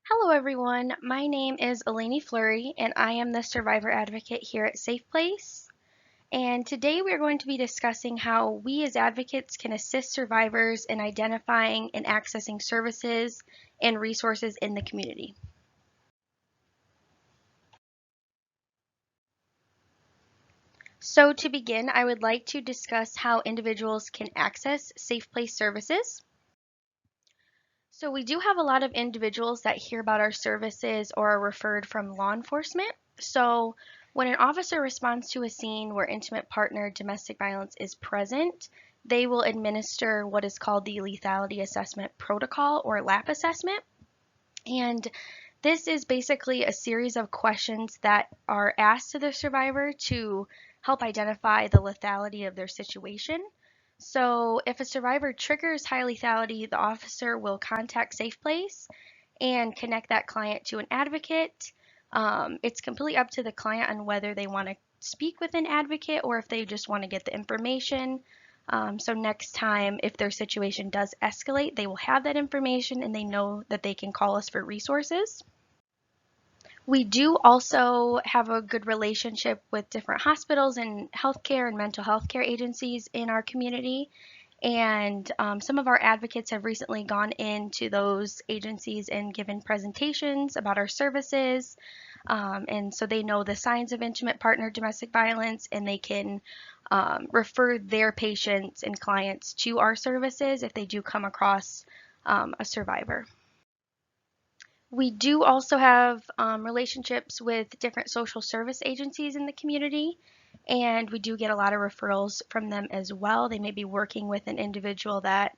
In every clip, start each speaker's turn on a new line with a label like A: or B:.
A: Hello everyone, my name is Eleni Fleury and I am the survivor advocate here at S.A.F.E. And today we are going to be discussing how we as advocates can assist survivors in identifying and accessing services and resources in the community. So to begin, I would like to discuss how individuals can access safe place services. So we do have a lot of individuals that hear about our services or are referred from law enforcement. So when an officer responds to a scene where intimate partner domestic violence is present, they will administer what is called the lethality assessment protocol or LAP assessment. And this is basically a series of questions that are asked to the survivor to help identify the lethality of their situation. So if a survivor triggers high lethality, the officer will contact Safe Place and connect that client to an advocate. It's completely up to the client on whether they want to speak with an advocate or if they just want to get the information. So next time, if their situation does escalate, they will have that information and they know that they can call us for resources. We do also have a good relationship with different hospitals and healthcare and mental health care agencies in our community. And some of our advocates have recently gone into those agencies and given presentations about our services. And so they know the signs of intimate partner domestic violence and they can refer their patients and clients to our services if they do come across a survivor. We do also have relationships with different social service agencies in the community, and we do get a lot of referrals from them as well. They may be working with an individual that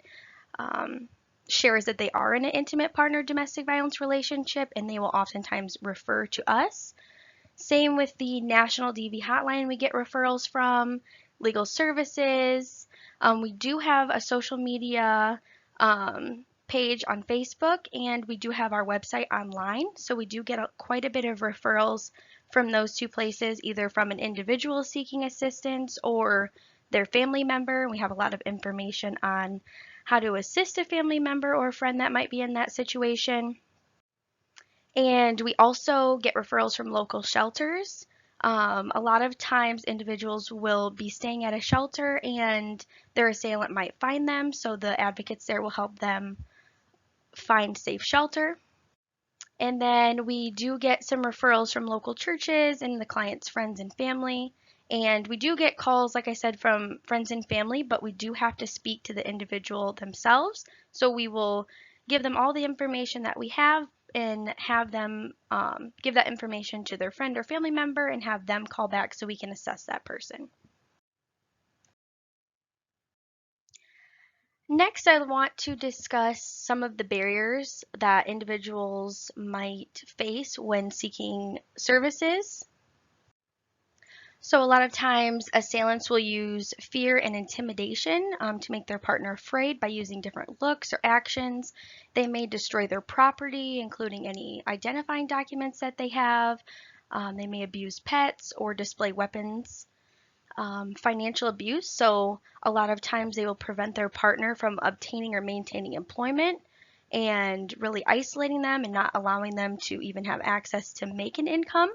A: um, shares that they are in an intimate partner domestic violence relationship, and they will oftentimes refer to us. Same with the National DV hotline, we get referrals from legal services. We do have a social media page on Facebook, and we do have our website online. So we do get quite a bit of referrals from those two places, either from an individual seeking assistance or their family member. We have a lot of information on how to assist a family member or a friend that might be in that situation. And we also get referrals from local shelters. A lot of times individuals will be staying at a shelter and their assailant might find them, so the advocates there will help them find safe shelter. And then we do get some referrals from local churches and the client's friends and family. And we do get calls, like I said, from friends and family, but we do have to speak to the individual themselves. So we will give them all the information that we have and have them give that information to their friend or family member and have them call back so we can assess that person. Next, I want to discuss some of the barriers that individuals might face when seeking services. So a lot of times assailants will use fear and intimidation to make their partner afraid by using different looks or actions. They may destroy their property, including any identifying documents that they have. They may abuse pets or display weapons. Financial abuse, so a lot of times they will prevent their partner from obtaining or maintaining employment and really isolating them and not allowing them to even have access to make an income.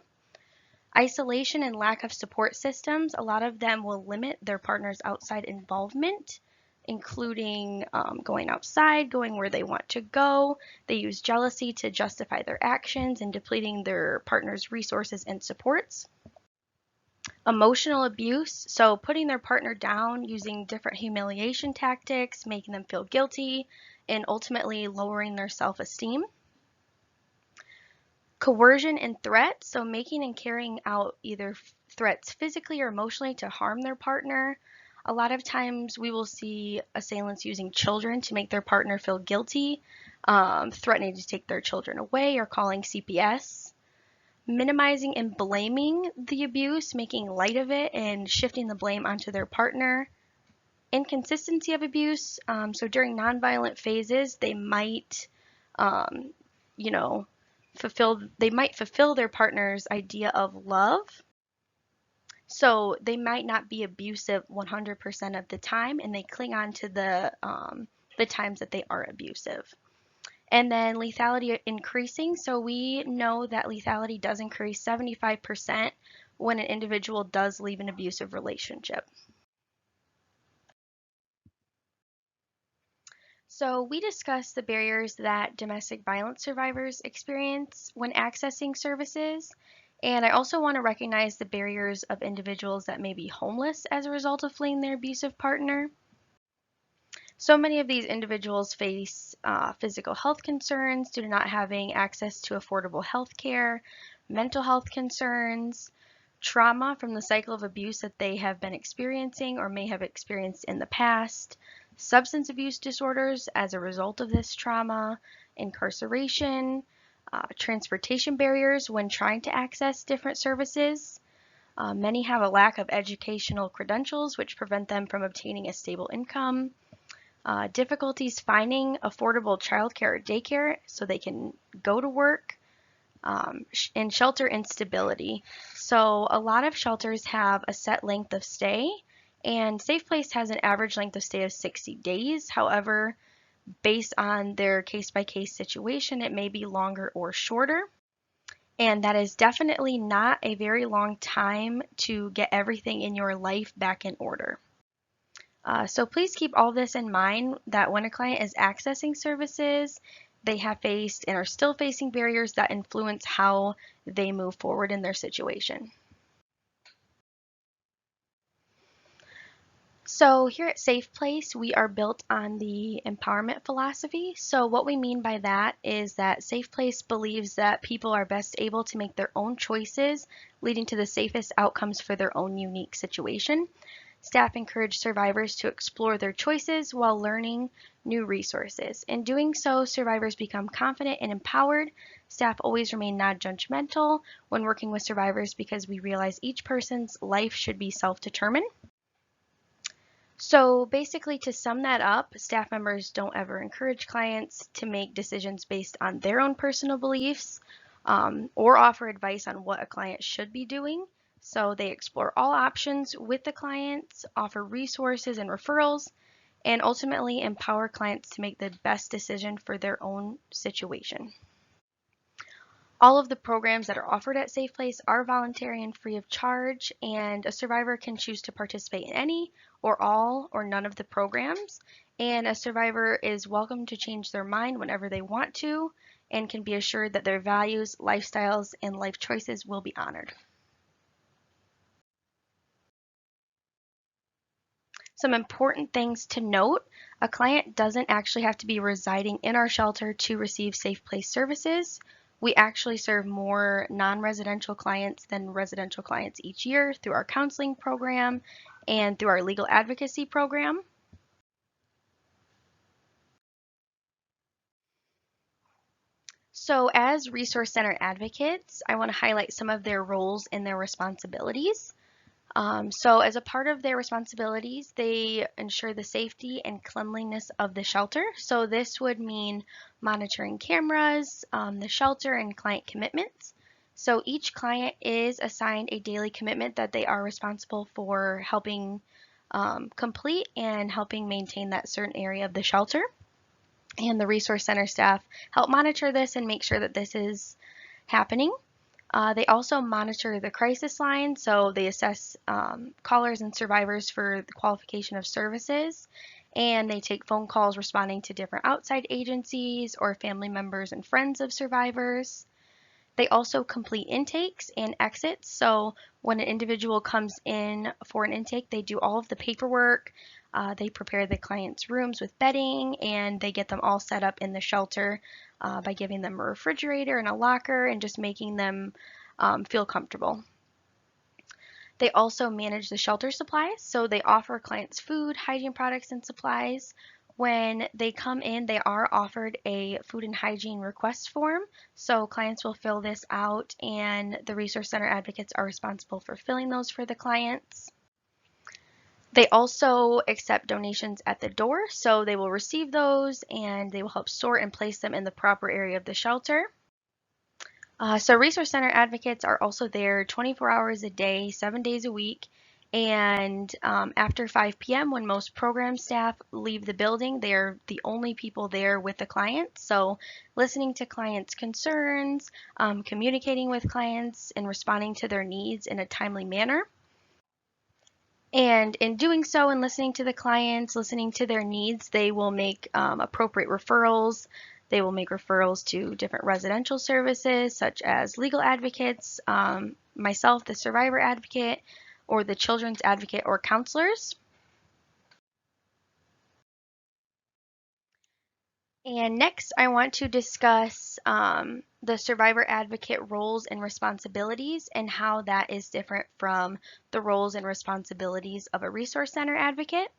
A: Isolation and lack of support systems, a lot of them will limit their partner's outside involvement, including going outside, going where they want to go. They use jealousy to justify their actions and depleting their partner's resources and supports. Emotional abuse, so putting their partner down using different humiliation tactics, making them feel guilty, and ultimately lowering their self-esteem. Coercion and threat, so making and carrying out either threats physically or emotionally to harm their partner. A lot of times we will see assailants using children to make their partner feel guilty, threatening to take their children away or calling CPS. Minimizing and blaming the abuse, making light of it and shifting the blame onto their partner. Inconsistency of abuse, so during nonviolent phases, they might, um, you know, fulfill their partner's idea of love. So they might not be abusive 100% of the time, and they cling on to the times that they are abusive. And then lethality increasing. So we know that lethality does increase 75% when an individual does leave an abusive relationship. So we discussed the barriers that domestic violence survivors experience when accessing services. And I also want to recognize the barriers of individuals that may be homeless as a result of fleeing their abusive partner. So many of these individuals face physical health concerns due to not having access to affordable health care, mental health concerns, trauma from the cycle of abuse that they have been experiencing or may have experienced in the past, substance abuse disorders as a result of this trauma, incarceration, transportation barriers when trying to access different services. Many have a lack of educational credentials, which prevent them from obtaining a stable income. Difficulties finding affordable childcare or daycare so they can go to work, and shelter instability. So a lot of shelters have a set length of stay, and Safe Place has an average length of stay of 60 days. However, based on their case-by-case situation, it may be longer or shorter. And that is definitely not a very long time to get everything in your life back in order. So please keep all this in mind that when a client is accessing services, they have faced and are still facing barriers that influence how they move forward in their situation. So here at Safe Place, we are built on the empowerment philosophy. So what we mean by that is that Safe Place believes that people are best able to make their own choices, leading to the safest outcomes for their own unique situation. Staff encourage survivors to explore their choices while learning new resources. In doing so, survivors become confident and empowered. Staff always remain non-judgmental when working with survivors because we realize each person's life should be self-determined. So basically, to sum that up, staff members don't ever encourage clients to make decisions based on their own personal beliefs, or offer advice on what a client should be doing. So they explore all options with the clients, offer resources and referrals, and ultimately empower clients to make the best decision for their own situation. All of the programs that are offered at Safe Place are voluntary and free of charge, and a survivor can choose to participate in any or all or none of the programs. And a survivor is welcome to change their mind whenever they want to and can be assured that their values, lifestyles, and life choices will be honored. Some important things to note: a client doesn't actually have to be residing in our shelter to receive Safe Place services. We actually serve more non-residential clients than residential clients each year through our counseling program and through our legal advocacy program. So as Resource Center advocates, I want to highlight some of their roles and their responsibilities. So as a part of their responsibilities, they ensure the safety and cleanliness of the shelter. So this would mean monitoring cameras, the shelter, and client commitments. So each client is assigned a daily commitment that they are responsible for helping complete and helping maintain that certain area of the shelter. And the Resource Center staff help monitor this and make sure that this is happening. They also monitor the crisis line, so they assess callers and survivors for the qualification of services, and they take phone calls responding to different outside agencies or family members and friends of survivors. They also complete intakes and exits, so when an individual comes in for an intake, they do all of the paperwork, they prepare the client's rooms with bedding, and they get them all set up in the shelter by giving them a refrigerator and a locker and just making them feel comfortable. They also manage the shelter supplies, so they offer clients food, hygiene products, and supplies. When they come in, they are offered a food and hygiene request form, so clients will fill this out and the Resource Center advocates are responsible for filling those for the clients. They also accept donations at the door, so they will receive those and they will help sort and place them in the proper area of the shelter. So Resource Center advocates are also there 24 hours a day, 7 days a week, And after 5 p.m., when most program staff leave the building, they're the only people there with the clients. So, listening to clients' concerns, communicating with clients, and responding to their needs in a timely manner. And in doing so and listening to the clients, listening to their needs, they will make appropriate referrals. They will make referrals to different residential services, such as legal advocates, myself, the survivor advocate, or the children's advocate or counselors. And next, I want to discuss the survivor advocate roles and responsibilities and how that is different from the roles and responsibilities of a resource center advocate.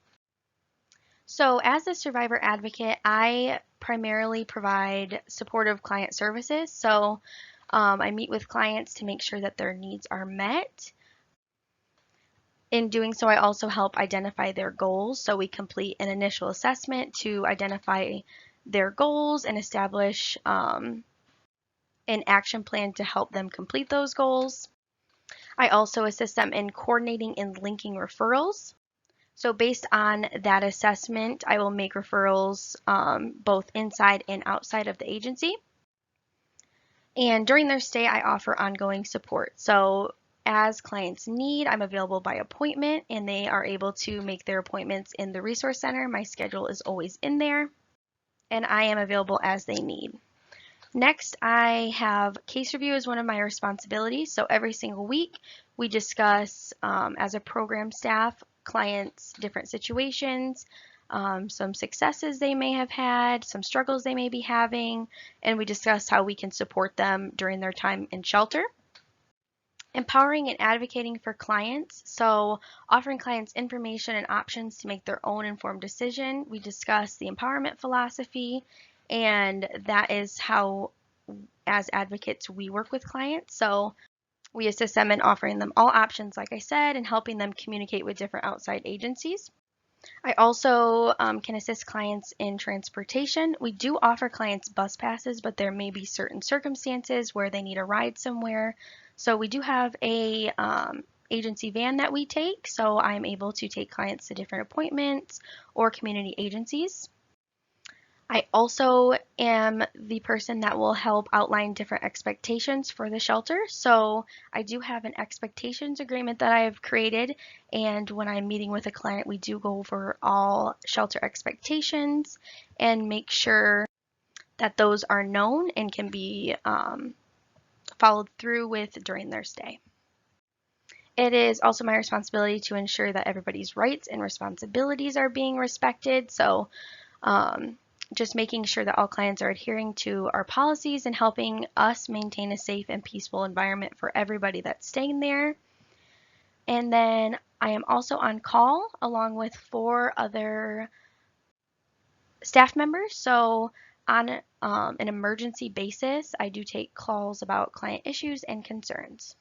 A: So, as a survivor advocate, I primarily provide supportive client services. So, I meet with clients to make sure that their needs are met. In doing so, I also help identify their goals. So, we complete an initial assessment to identify their goals and establish an action plan to help them complete those goals. I also assist them in coordinating and linking referrals. So based on that assessment, I will make referrals both inside and outside of the agency. And during their stay, I offer ongoing support. So as clients need, I'm available by appointment and they are able to make their appointments in the resource center. My schedule is always in there and I am available as they need. Next, I have case review as one of my responsibilities. So every single week, we discuss as a program staff, clients' different situations, some successes they may have had, some struggles they may be having, and we discuss how we can support them during their time in shelter. Empowering and advocating for clients. So offering clients information and options to make their own informed decision. We discuss the empowerment philosophy, and that is how, as advocates, we work with clients. So we assist them in offering them all options, like I said, and helping them communicate with different outside agencies. I also can assist clients in transportation. We do offer clients bus passes, but there may be certain circumstances where they need a ride somewhere. So we do have a agency van that we take, so I'm able to take clients to different appointments or community agencies. I also am the person that will help outline different expectations for the shelter. So I do have an expectations agreement that I have created, and when I'm meeting with a client, we do go over all shelter expectations and make sure that those are known and can be followed through with during their stay. It is also my responsibility to ensure that everybody's rights and responsibilities are being respected. So just making sure that all clients are adhering to our policies and helping us maintain a safe and peaceful environment for everybody that's staying there. And then I am also on call along with 4 other staff members. So on an emergency basis, I do take calls about client issues and concerns.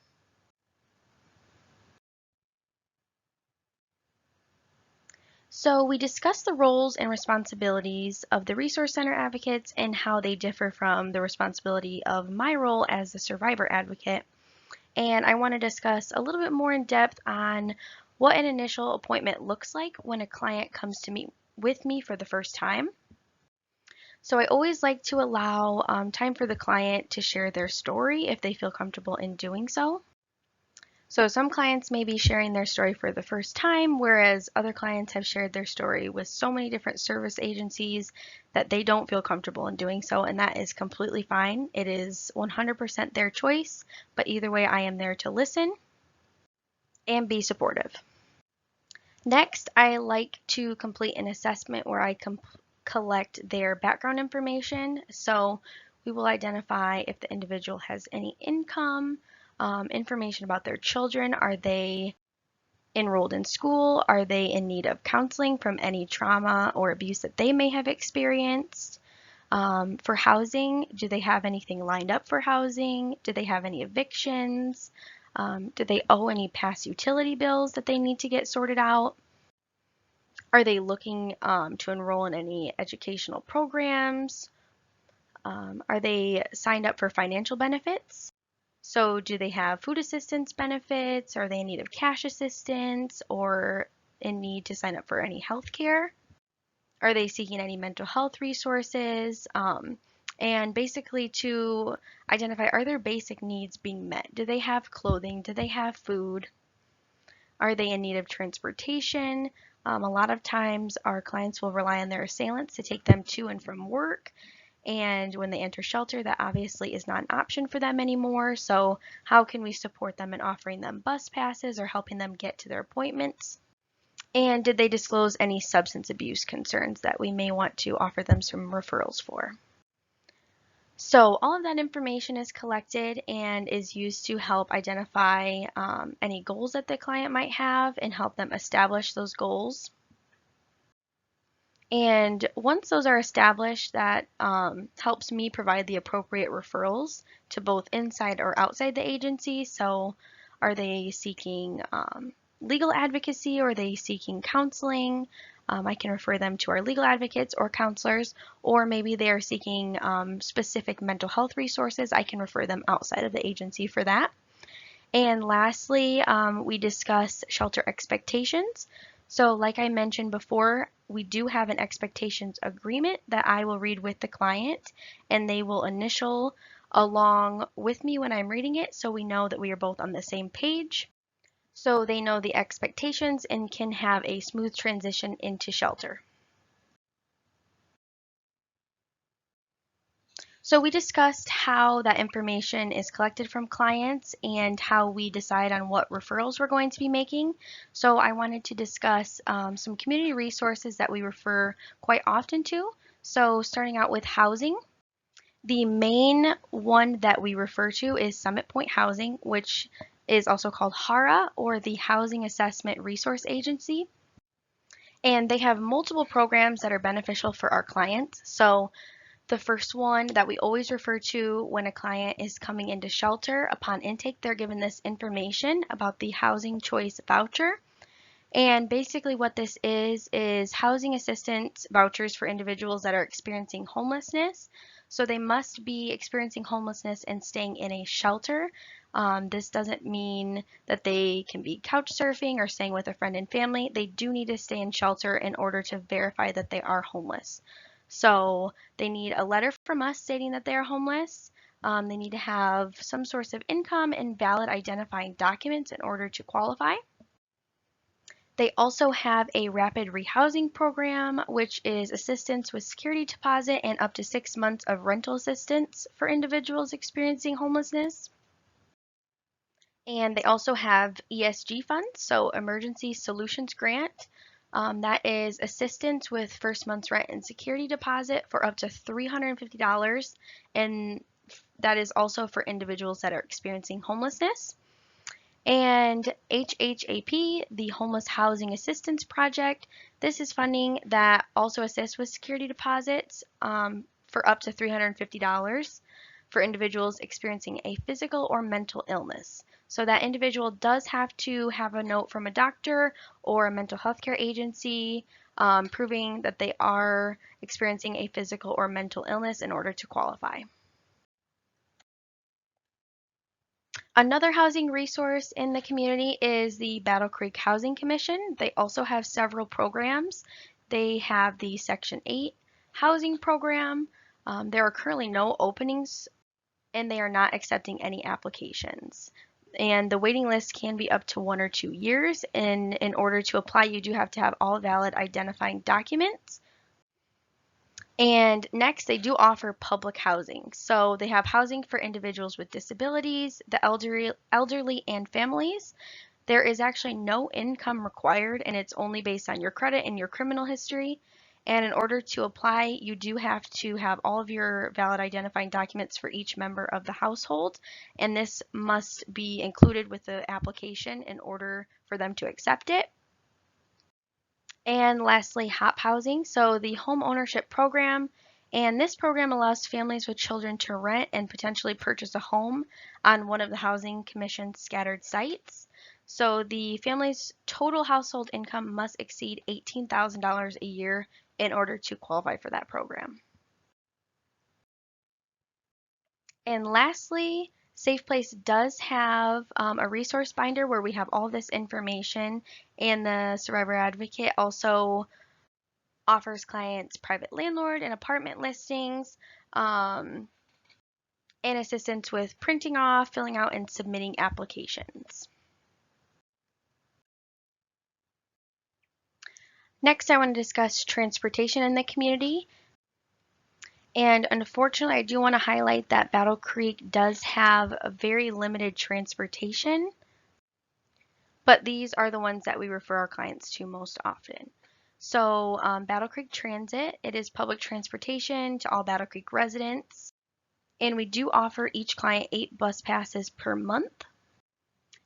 A: So we discussed the roles and responsibilities of the Resource Center advocates and how they differ from the responsibility of my role as the survivor advocate. And I want to discuss a little bit more in depth on what an initial appointment looks like when a client comes to meet with me for the first time. So I always like to allow time for the client to share their story if they feel comfortable in doing so. So some clients may be sharing their story for the first time, whereas other clients have shared their story with so many different service agencies that they don't feel comfortable in doing so, and that is completely fine. It is 100% their choice, but either way, I am there to listen and be supportive. Next, I like to complete an assessment where I collect their background information. So we will identify if the individual has any income, information about their children. Are they enrolled in school? Are they in need of counseling from any trauma or abuse that they may have experienced? For housing, do they have anything lined up for housing? Do they have any evictions? Do they owe any past utility bills that they need to get sorted out? Are they looking to enroll in any educational programs? Are they signed up for financial benefits? So do they have food assistance benefits? Are they in need of cash assistance or in need to sign up for any health care? Are they seeking any mental health resources? And basically to identify, are their basic needs being met? Do they have clothing? Do they have food? Are they in need of transportation? A lot of times our clients will rely on their assailants to take them to and from work. And when they enter shelter, that obviously is not an option for them anymore. So how can we support them in offering them bus passes or helping them get to their appointments? And did they disclose any substance abuse concerns that we may want to offer them some referrals for? So all of that information is collected and is used to help identify any goals that the client might have and help them establish those goals. And once those are established, that helps me provide the appropriate referrals to both inside or outside the agency. So are they seeking legal advocacy or are they seeking counseling? I can refer them to our legal advocates or counselors, or maybe they are seeking specific mental health resources. I can refer them outside of the agency for that. And lastly, we discuss shelter expectations. So like I mentioned before, we do have an expectations agreement that I will read with the client, and they will initial along with me when I'm reading it, so we know that we are both on the same page. So they know the expectations and can have a smooth transition into shelter. So we discussed how that information is collected from clients and how we decide on what referrals we're going to be making. So I wanted to discuss some community resources that we refer quite often to. So starting out with housing. The main one that we refer to is Summit Point Housing, which is also called HARA, or the Housing Assessment Resource Agency. And they have multiple programs that are beneficial for our clients. So the first one that we always refer to when a client is coming into shelter, upon intake, they're given this information about the housing choice voucher. And basically what this is housing assistance vouchers for individuals that are experiencing homelessness. So they must be experiencing homelessness and staying in a shelter. This doesn't mean that they can be couch surfing or staying with a friend and family. They do need to stay in shelter in order to verify that they are homeless. So they need a letter from us stating that they are homeless. They need to have some source of income and valid identifying documents in order to qualify. They also have a rapid rehousing program, which is assistance with security deposit and up to 6 months of rental assistance for individuals experiencing homelessness. And they also have ESG funds, so Emergency Solutions Grant. That is assistance with first month's rent and security deposit for up to $350, and that is also for individuals that are experiencing homelessness. And HHAP, the Homeless Housing Assistance Project, this is funding that also assists with security deposits for up to $350 for individuals experiencing a physical or mental illness. So that individual does have to have a note from a doctor or a mental health care agency proving that they are experiencing a physical or mental illness in order to qualify. Another housing resource in the community is the Battle Creek Housing Commission. They also have several programs. They have the Section 8 housing program. There are currently no openings and they are not accepting any applications. And the waiting list can be up to 1 or 2 years. And in order to apply, you do have to have all valid identifying documents. And next, they do offer public housing. So they have housing for individuals with disabilities, the elderly and families. There is actually no income required, and it's only based on your credit and your criminal history. And in order to apply, you do have to have all of your valid identifying documents for each member of the household, and this must be included with the application in order for them to accept it. And lastly, HOP housing, so the home ownership program. And this program allows families with children to rent and potentially purchase a home on one of the Housing Commission's scattered sites. So the family's total household income must exceed $18,000 a year in order to qualify for that program. And lastly, Safe Place does have a resource binder where we have all this information, and the Survivor Advocate also offers clients private landlord and apartment listings, and assistance with printing off, filling out, and submitting applications. Next, I want to discuss transportation in the community. And unfortunately, I do want to highlight that Battle Creek does have a very limited transportation, but these are the ones that we refer our clients to most often. So Battle Creek Transit, it is public transportation to all Battle Creek residents, and we do offer each client 8 bus passes per month,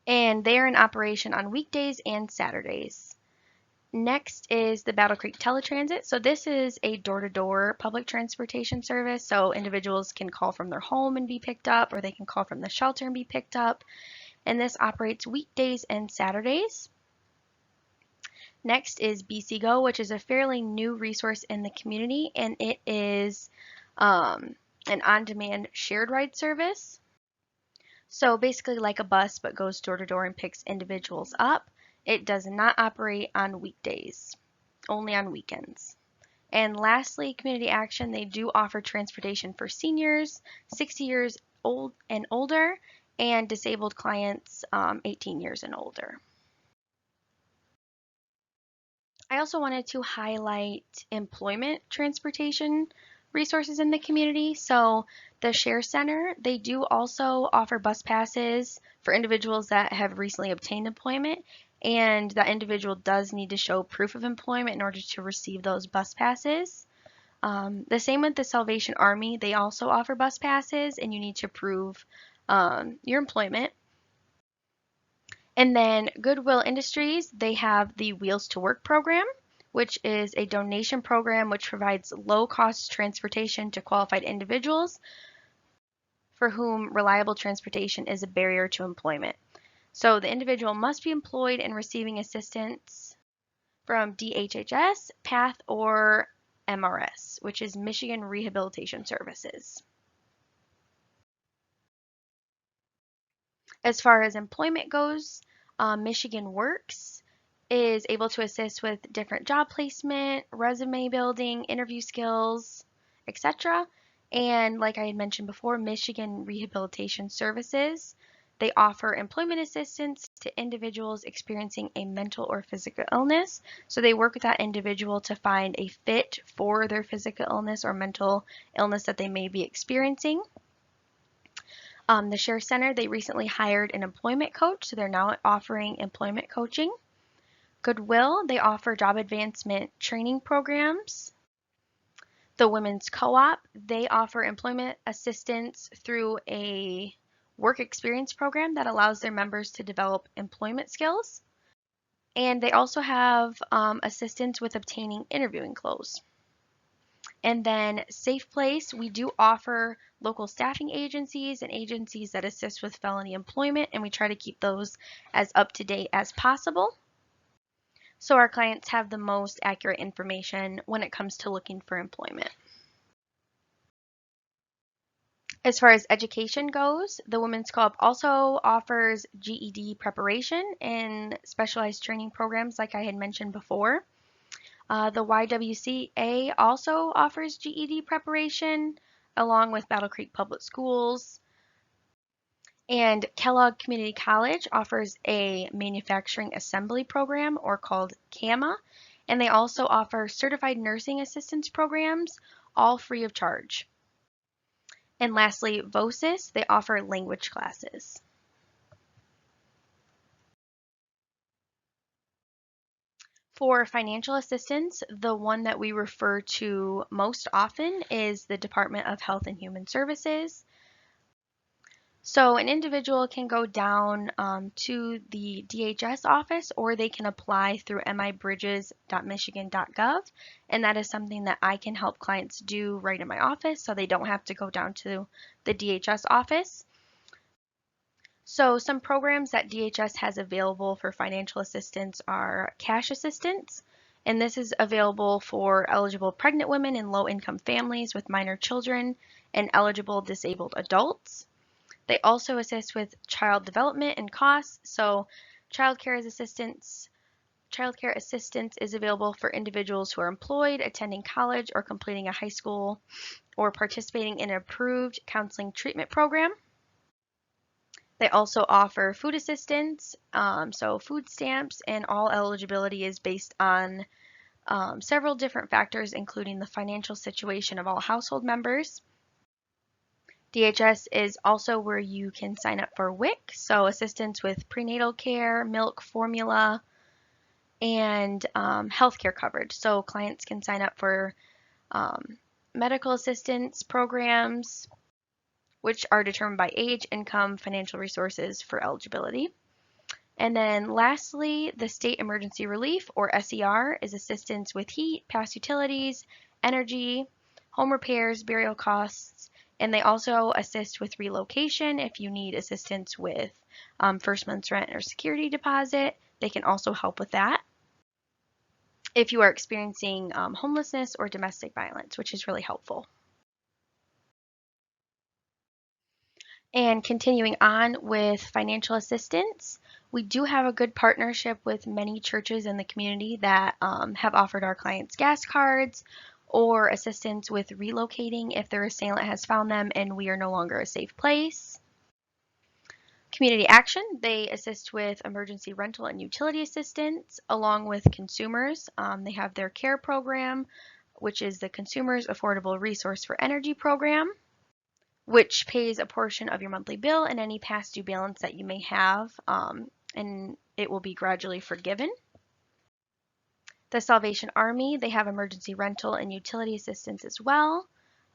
A: and they are in operation on weekdays and Saturdays. Next is the Battle Creek Teletransit. So this is a door-to-door public transportation service. So individuals can call from their home and be picked up, or they can call from the shelter and be picked up. And this operates weekdays and Saturdays. Next is BC Go, which is a fairly new resource in the community, and it is an on-demand shared ride service. So basically like a bus, but goes door to door and picks individuals up. It does not operate on weekdays, only on weekends. And lastly, Community Action, they do offer transportation for seniors, 60 years old and older, and disabled clients 18 years and older. I also wanted to highlight employment transportation resources in the community. So the Share Center, they do also offer bus passes for individuals that have recently obtained employment, and that individual does need to show proof of employment in order to receive those bus passes. The same with the Salvation Army, they also offer bus passes, and you need to prove your employment. And then Goodwill Industries, they have the Wheels to Work program, which is a donation program which provides low-cost transportation to qualified individuals for whom reliable transportation is a barrier to employment. So the individual must be employed and receiving assistance from DHHS, PATH, or MRS, which is Michigan Rehabilitation Services. As far as employment goes, Michigan Works is able to assist with different job placement, resume building, interview skills, etc. And like I had mentioned before, Michigan Rehabilitation Services, they offer employment assistance to individuals experiencing a mental or physical illness. So they work with that individual to find a fit for their physical illness or mental illness that they may be experiencing. The Share Center, they recently hired an employment coach, so they're now offering employment coaching. Goodwill, they offer job advancement training programs. The Women's Co-op, they offer employment assistance through a work experience program that allows their members to develop employment skills. And they also have assistance with obtaining interviewing clothes. And then Safe Place, we do offer local staffing agencies and agencies that assist with felony employment, and we try to keep those as up to date as possible, so our clients have the most accurate information when it comes to looking for employment. As far as education goes, the Women's Co-op also offers GED preparation and specialized training programs like I had mentioned before. The YWCA also offers GED preparation along with Battle Creek Public Schools. And Kellogg Community College offers a manufacturing assembly program, or called CAMA, and they also offer certified nursing assistance programs, all free of charge. And lastly, VOSIS, they offer language classes. For financial assistance, the one that we refer to most often is the Department of Health and Human Services. So an individual can go down to the DHS office, or they can apply through mibridges.michigan.gov, and that is something that I can help clients do right in my office so they don't have to go down to the DHS office. So some programs that DHS has available for financial assistance are cash assistance, and this is available for eligible pregnant women and low-income families with minor children and eligible disabled adults. They also assist with child development and costs. So childcare assistance is available for individuals who are employed, attending college, or completing a high school, or participating in an approved counseling treatment program. They also offer food assistance, so food stamps, and all eligibility is based on several different factors, including the financial situation of all household members. DHS is also where you can sign up for WIC, so assistance with prenatal care, milk, formula, and healthcare coverage. So clients can sign up for um, medical assistance programs, which are determined by age, income, financial resources for eligibility. And then lastly, the State Emergency Relief, or SER, is assistance with heat, past utilities, energy, home repairs, burial costs, and they also assist with relocation if you need assistance with first month's rent or security deposit. They can also help with that if you are experiencing homelessness or domestic violence, which is really helpful. And continuing on with financial assistance, we do have a good partnership with many churches in the community that have offered our clients gas cards or assistance with relocating if their assailant has found them and we are no longer a safe place. Community Action, they assist with emergency rental and utility assistance along with consumers. They have their CARE program, which is the Consumers Affordable Resource for Energy program, which pays a portion of your monthly bill and any past due balance that you may have, and it will be gradually forgiven. The Salvation Army, they have emergency rental and utility assistance as well,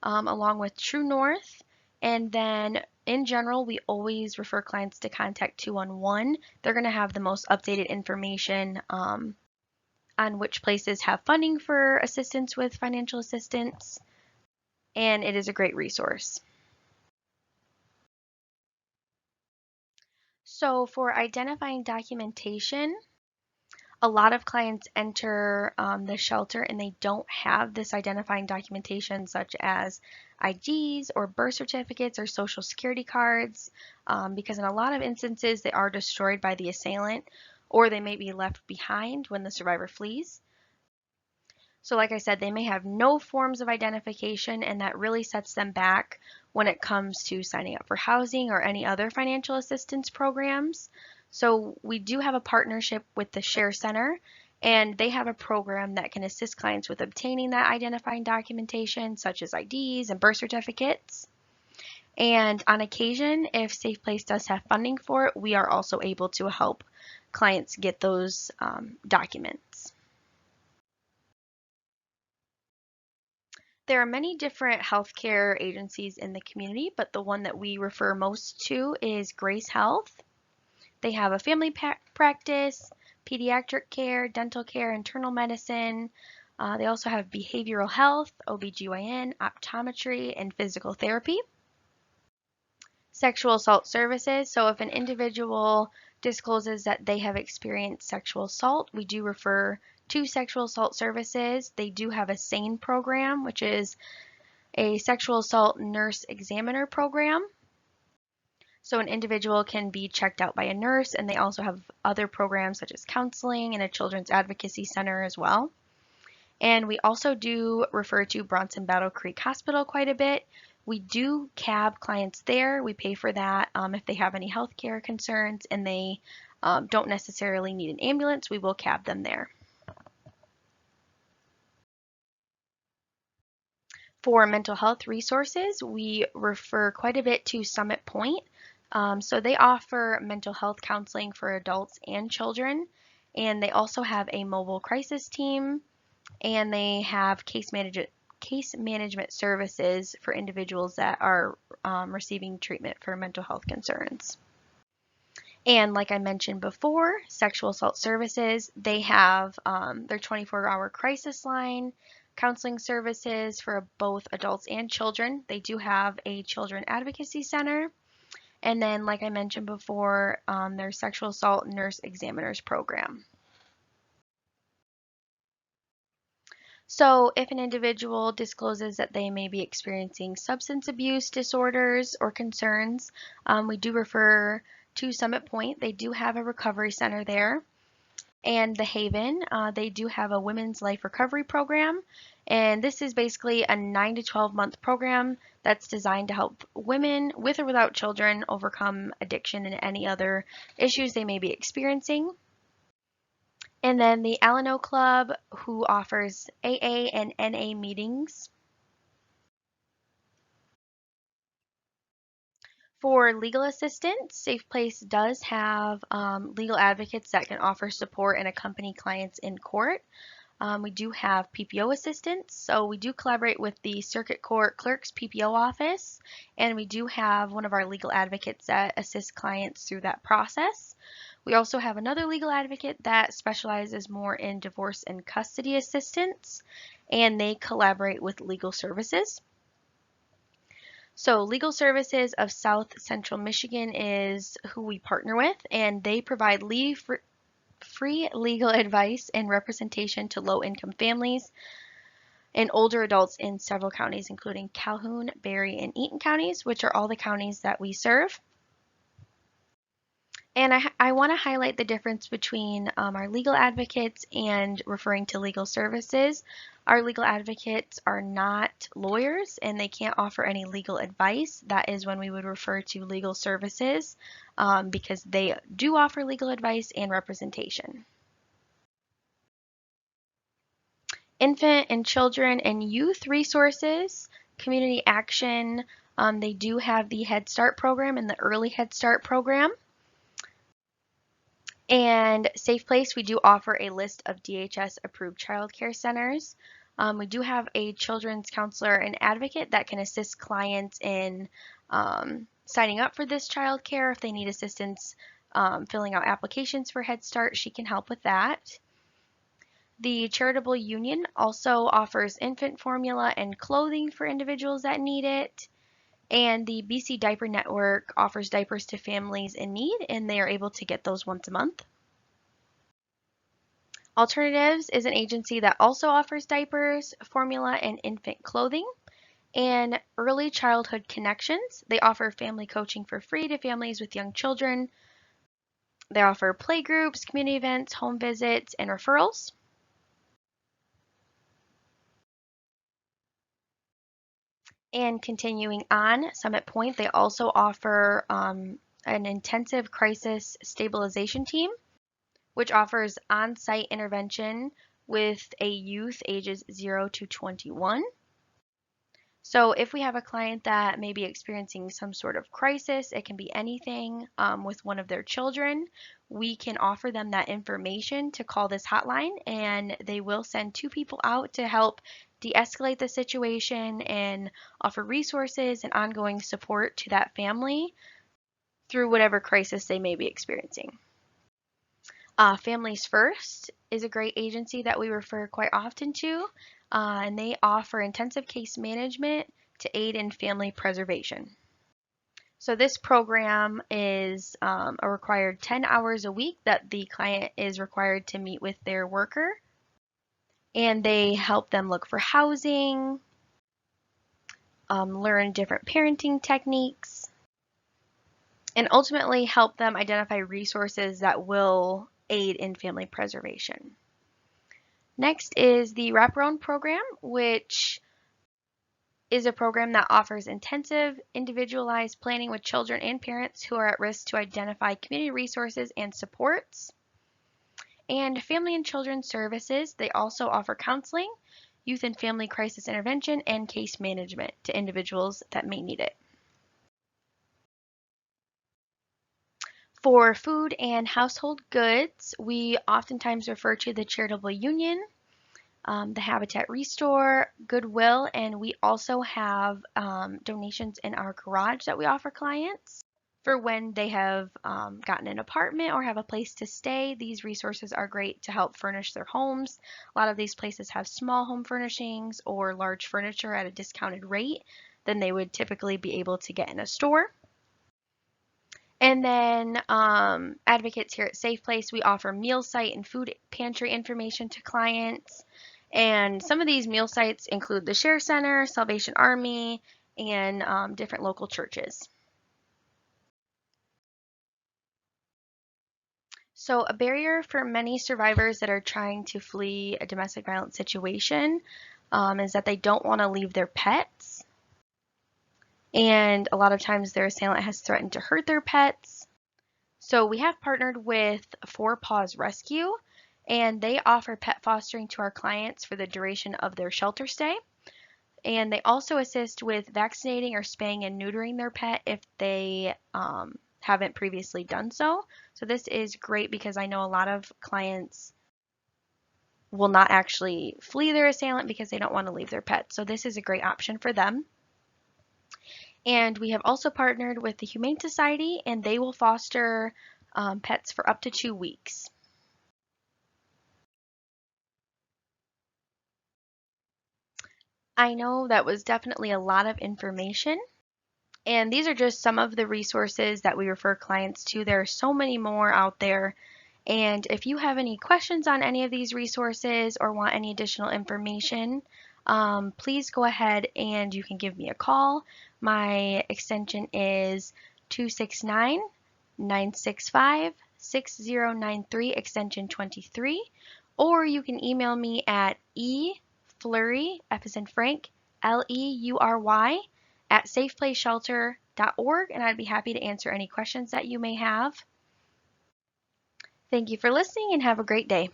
A: along with True North. And then in general, we always refer clients to contact 211. They're going to have the most updated information on which places have funding for assistance with financial assistance, and it is a great resource. So for identifying documentation, a lot of clients enter the shelter and they don't have this identifying documentation such as IDs or birth certificates or social security cards, because in a lot of instances they are destroyed by the assailant or they may be left behind when the survivor flees. So like I said, they may have no forms of identification and that really sets them back when it comes to signing up for housing or any other financial assistance programs. So we do have a partnership with the Share Center and they have a program that can assist clients with obtaining that identifying documentation such as IDs and birth certificates. And on occasion, if Safe Place does have funding for it, we are also able to help clients get those documents. There are many different healthcare agencies in the community, but the one that we refer most to is Grace Health. They have a family practice, pediatric care, dental care, internal medicine. They also have behavioral health, OBGYN, optometry, and physical therapy. Sexual assault services. So if an individual discloses that they have experienced sexual assault, we do refer to sexual assault services. They do have a SANE program, which is a sexual assault nurse examiner program. So an individual can be checked out by a nurse, and they also have other programs such as counseling and a children's advocacy center as well. And we also do refer to Bronson Battle Creek Hospital quite a bit. We do cab clients there. We pay for that if they have any healthcare concerns and they don't necessarily need an ambulance, we will cab them there. For mental health resources, we refer quite a bit to Summit Point. So they offer mental health counseling for adults and children, and they also have a mobile crisis team, and they have case management services for individuals that are receiving treatment for mental health concerns. And like I mentioned before, sexual assault services, they have their 24-hour crisis line, counseling services for both adults and children. They do have a children advocacy center. And then, like I mentioned before, their sexual assault nurse examiners program. So if an individual discloses that they may be experiencing substance abuse disorders or concerns, we do refer to Summit Point. They do have a recovery center there. And the Haven, they do have a women's life recovery program. And this is basically a 9 to 12 month program that's designed to help women with or without children overcome addiction and any other issues they may be experiencing. And then the Alano Club, who offers AA and NA meetings. For legal assistance, Safe Place does have legal advocates that can offer support and accompany clients in court. We do have PPO assistants, so we do collaborate with the Circuit Court Clerk's PPO office, and we do have one of our legal advocates that assists clients through that process. We also have another legal advocate that specializes more in divorce and custody assistance, and they collaborate with legal services. So Legal Services of South Central Michigan is who we partner with, and they provide free legal advice and representation to low-income families and older adults in several counties, including Calhoun, Berry, and Eaton counties, which are all the counties that we serve. And I want to highlight the difference between our legal advocates and referring to legal services. Our legal advocates are not lawyers and they can't offer any legal advice. That is when we would refer to legal services because they do offer legal advice and representation. Infant and children and youth resources, community action, they do have the Head Start program and the Early Head Start program. And Safe Place, we do offer a list of DHS approved child care centers. We do have a children's counselor and advocate that can assist clients in signing up for this child care. If they need assistance filling out applications for Head Start, she can help with that. The Charitable Union also offers infant formula and clothing for individuals that need it. And the BC Diaper Network offers diapers to families in need, and they are able to get those once a month. Alternatives is an agency that also offers diapers, formula, and infant clothing. And Early Childhood Connections, they offer family coaching for free to families with young children. They offer playgroups, community events, home visits, and referrals. And continuing on, Summit Point, they also offer an intensive crisis stabilization team, which offers on-site intervention with a youth ages 0 to 21. So if we have a client that may be experiencing some sort of crisis, it can be anything with one of their children, we can offer them that information to call this hotline and they will send 2 people out to help de-escalate the situation and offer resources and ongoing support to that family through whatever crisis they may be experiencing. Families First is a great agency that we refer quite often to, and they offer intensive case management to aid in family preservation. So this program is a required 10 hours a week that the client is required to meet with their worker, and they help them look for housing, learn different parenting techniques, and ultimately help them identify resources that will aid in family preservation. Next is the Wraparound program, which is a program that offers intensive, individualized planning with children and parents who are at risk to identify community resources and supports. And Family and Children Services, they also offer counseling, youth and family crisis intervention, and case management to individuals that may need it. For food and household goods, we oftentimes refer to the Charitable Union, the Habitat Restore, Goodwill, and we also have donations in our garage that we offer clients for when they have gotten an apartment or have a place to stay. These resources are great to help furnish their homes. A lot of these places have small home furnishings or large furniture at a discounted rate than they would typically be able to get in a store. And then advocates here at Safe Place, we offer meal site and food pantry information to clients. And some of these meal sites include the Share Center, Salvation Army, and different local churches. So, a barrier for many survivors that are trying to flee a domestic violence situation is that they don't want to leave their pets. And a lot of times their assailant has threatened to hurt their pets. So, we have partnered with Four Paws Rescue, and they offer pet fostering to our clients for the duration of their shelter stay. And they also assist with vaccinating or spaying and neutering their pet if they haven't previously done so. So this is great because I know a lot of clients will not actually flee their assailant because they don't want to leave their pet. So this is a great option for them. And we have also partnered with the Humane Society, and they will foster pets for up to 2 weeks. I know that was definitely a lot of information. And these are just some of the resources that we refer clients to. There are so many more out there. And if you have any questions on any of these resources or want any additional information, please go ahead and you can give me a call. My extension is 269 965 6093, extension 23. Or you can email me at efleury, F as in Frank, Leury, at safeplayshelter.org, and I'd be happy to answer any questions that you may have. Thank you for listening and have a great day.